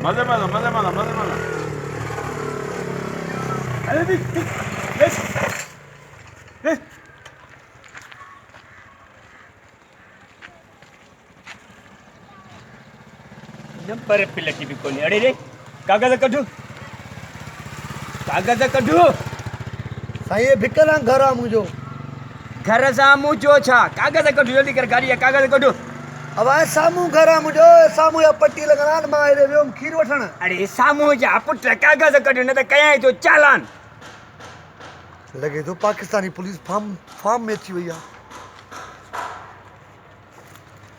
मज़े माला अरे देख नंबर पे लगी भी कोनी अड़े रे कागज कढो साईं भिकल घर आहे मुंहिंजो घर सामू जो छा कागज कढो जल्दी कर गाड़ी कागज कढो अब आहे साम्हूं घर आहे मुंहिंजो साम्हूं जा पटी लॻल आहे मां हेॾे वियुमि खीर वठण अरे सामू जा पुट कागज कढो न त कयां जो चालान लॻे थो पाकिस्तानी पुलिस फार्म में अची वई आहे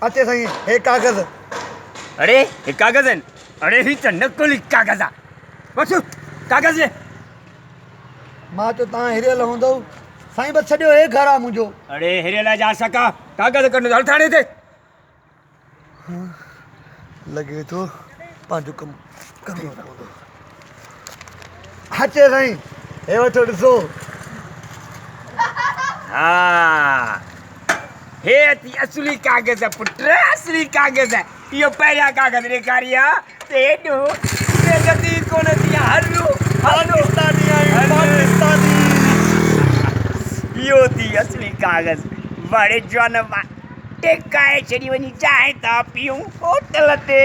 अचे साईं हे कागज़ अरे ये कागज है अरे ही तो नकली कागज आहे वठो कागज ले मां चयो तव्हां हिरियल हूंदव साईं बसि छॾियो हे घर आहे मुंहिंजो अरे हिरियल जा सका कागज कढो हल थाने ते लॻे थो पंहिंजो कमु करिणो पवंदो अचे साईं हे वठो ॾिसो हाँ हे अती असली कागज है पुत्र असली कागज है यो पहिरियां कागज ॾेखारिया ते हेॾो बेगती कोन थी हलो पाकिस्तानी पाकिस्तानी यो थी असली कागज बड़े जवान टेकाए छॾी वञी चांहि था पियूं होटल ते